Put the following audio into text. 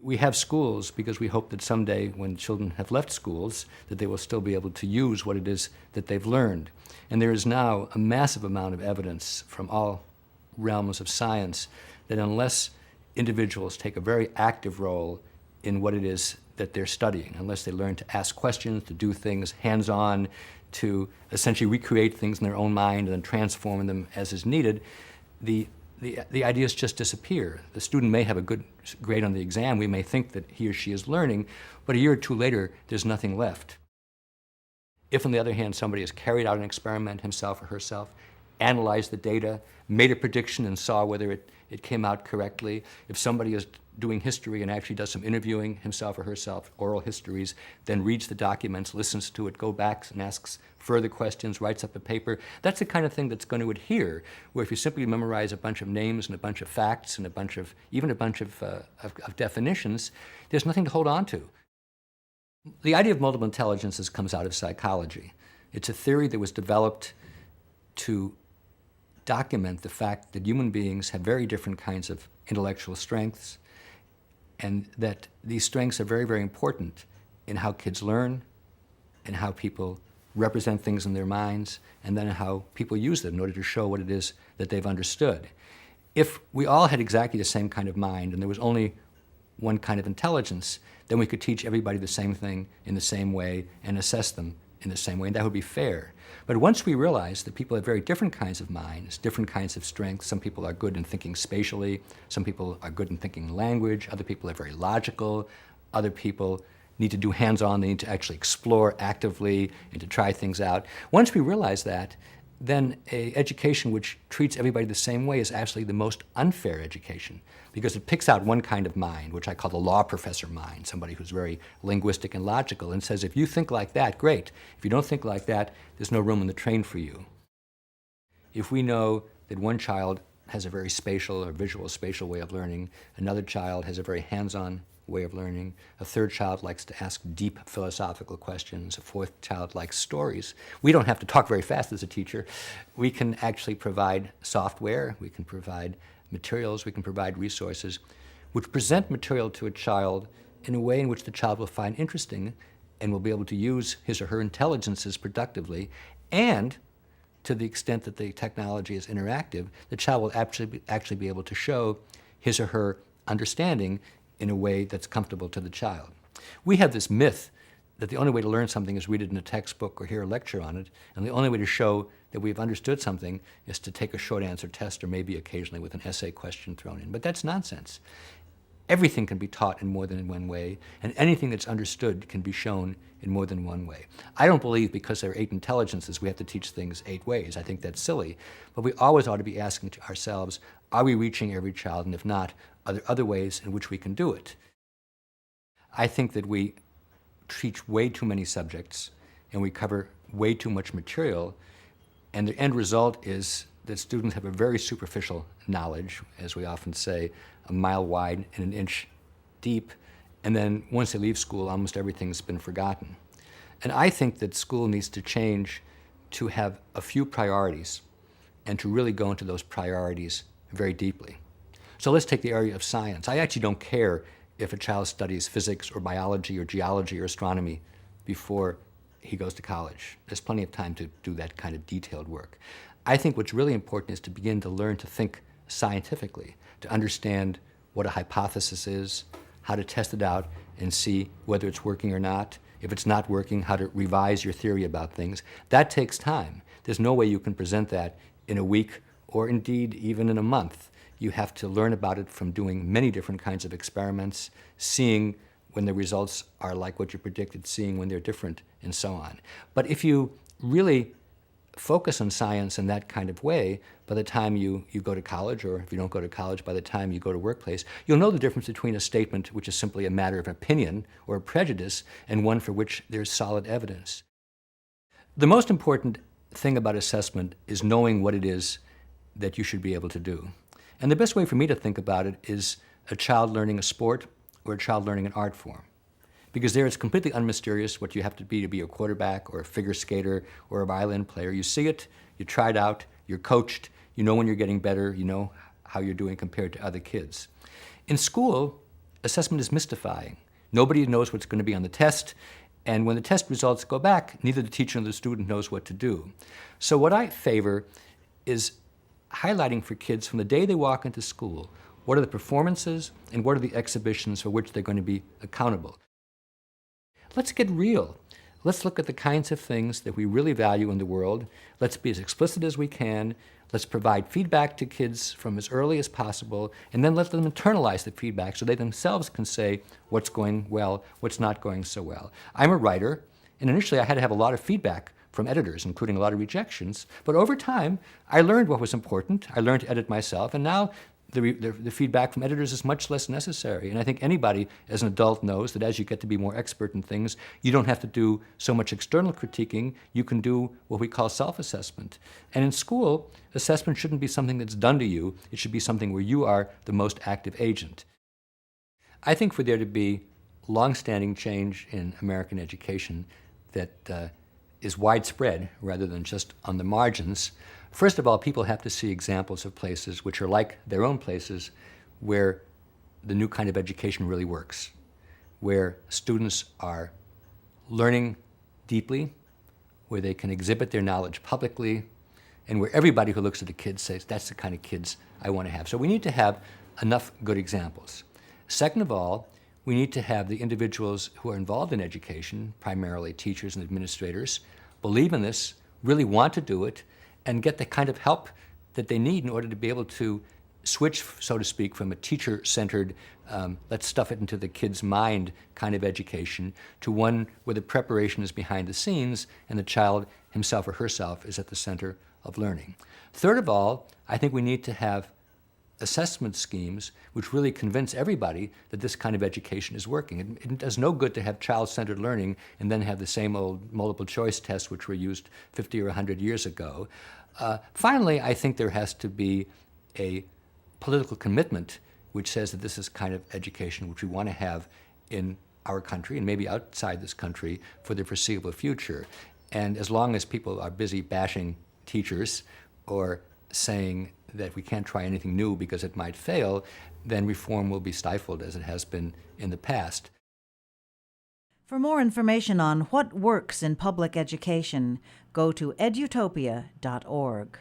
We have schools because we hope that someday when children have left schools that they will still be able to use what it is that they've learned. And there is now a massive amount of evidence from all realms of science that unless individuals take a very active role in what it is that they're studying, unless they learn to ask questions, to do things hands-on, to essentially recreate things in their own mind and then transform them as is needed, the ideas just disappear. The student may have a good grade on the exam. We may think that he or she is learning, but a year or two later, there's nothing left. If, on the other hand, somebody has carried out an experiment himself or herself, analyzed the data, made a prediction and saw whether it came out correctly, if somebody is doing history and actually does some interviewing himself or herself, oral histories, then reads the documents, listens to it, go back and asks further questions, writes up a paper, that's the kind of thing that's going to adhere, where if you simply memorize a bunch of names and a bunch of facts and even a bunch of definitions, there's nothing to hold on to. The idea of multiple intelligences comes out of psychology. It's a theory that was developed to document the fact that human beings have very different kinds of intellectual strengths, and that these strengths are very, very important in how kids learn, and how people represent things in their minds, and then how people use them in order to show what it is that they've understood. If we all had exactly the same kind of mind and there was only one kind of intelligence, then we could teach everybody the same thing in the same way and assess them in the same way, and that would be fair. But once we realize that people have very different kinds of minds, different kinds of strengths, some people are good in thinking spatially, some people are good in thinking language, other people are very logical, other people need to do hands-on, they need to actually explore actively and to try things out. Once we realize that, then an education which treats everybody the same way is actually the most unfair education, because it picks out one kind of mind, which I call the law professor mind, somebody who's very linguistic and logical, and says, if you think like that, great. If you don't think like that, there's no room in the train for you. If we know that one child has a very spatial or visual spatial way of learning, another child has a very hands-on way of learning, a third child likes to ask deep philosophical questions, a fourth child likes stories. We don't have to talk very fast as a teacher. We can actually provide software, we can provide materials, we can provide resources which present material to a child in a way in which the child will find interesting and will be able to use his or her intelligences productively, and to the extent that the technology is interactive, the child will actually be able to show his or her understanding in a way that's comfortable to the child. We have this myth that the only way to learn something is read it in a textbook or hear a lecture on it, and the only way to show that we've understood something is to take a short answer test or maybe occasionally with an essay question thrown in. But that's nonsense. Everything can be taught in more than one way, and anything that's understood can be shown in more than one way. I don't believe because there are 8 intelligences we have to teach things 8 ways. I think that's silly. But we always ought to be asking to ourselves, are we reaching every child? And if not, are there other ways in which we can do it? I think that we teach way too many subjects and we cover way too much material, and the end result is that students have a very superficial knowledge, as we often say, a mile wide and an inch deep, and then once they leave school, almost everything's been forgotten. And I think that school needs to change to have a few priorities and to really go into those priorities very deeply. So let's take the area of science. I actually don't care if a child studies physics or biology or geology or astronomy before he goes to college. There's plenty of time to do that kind of detailed work. I think what's really important is to begin to learn to think scientifically, to understand what a hypothesis is, how to test it out and see whether it's working or not. If it's not working, how to revise your theory about things. That takes time. There's no way you can present that in a week or indeed even in a month. You have to learn about it from doing many different kinds of experiments, seeing when the results are like what you predicted, seeing when they're different, and so on. But if you really focus on science in that kind of way, by the time you go to college, or if you don't go to college, by the time you go to workplace, you'll know the difference between a statement which is simply a matter of opinion or a prejudice and one for which there's solid evidence. The most important thing about assessment is knowing what it is that you should be able to do. And the best way for me to think about it is a child learning a sport or a child learning an art form. Because there it's completely unmysterious what you have to be a quarterback or a figure skater or a violin player. You see it, you try it out, you're coached, you know when you're getting better, you know how you're doing compared to other kids. In school, assessment is mystifying. Nobody knows what's going to be on the test, and when the test results go back, neither the teacher nor the student knows what to do. So what I favor is highlighting for kids from the day they walk into school, what are the performances and what are the exhibitions for which they're going to be accountable. Let's get real. Let's look at the kinds of things that we really value in the world. Let's be as explicit as we can. Let's provide feedback to kids from as early as possible, and then let them internalize the feedback so they themselves can say what's going well, what's not going so well. I'm a writer, and initially I had to have a lot of feedback from editors, including a lot of rejections. But over time, I learned what was important. I learned to edit myself, and now the feedback from editors is much less necessary. And I think anybody as an adult knows that as you get to be more expert in things, you don't have to do so much external critiquing. You can do what we call self-assessment. And in school, assessment shouldn't be something that's done to you. It should be something where you are the most active agent. I think for there to be long-standing change in American education that is widespread rather than just on the margins, first of all, people have to see examples of places which are like their own places where the new kind of education really works, where students are learning deeply, where they can exhibit their knowledge publicly, and where everybody who looks at the kids says, that's the kind of kids I want to have. So we need to have enough good examples. Second of all, we need to have the individuals who are involved in education, primarily teachers and administrators, believe in this, really want to do it, and get the kind of help that they need in order to be able to switch, so to speak, from a teacher-centered, let's stuff it into the kid's mind kind of education to one where the preparation is behind the scenes and the child himself or herself is at the center of learning. Third of all, I think we need to have assessment schemes which really convince everybody that this kind of education is working. It does no good to have child-centered learning and then have the same old multiple choice tests which were used 50 or 100 years ago. Finally, I think there has to be a political commitment which says that this is kind of education which we want to have in our country and maybe outside this country for the foreseeable future. And as long as people are busy bashing teachers or saying that we can't try anything new because it might fail, then reform will be stifled as it has been in the past. For more information on what works in public education, go to edutopia.org.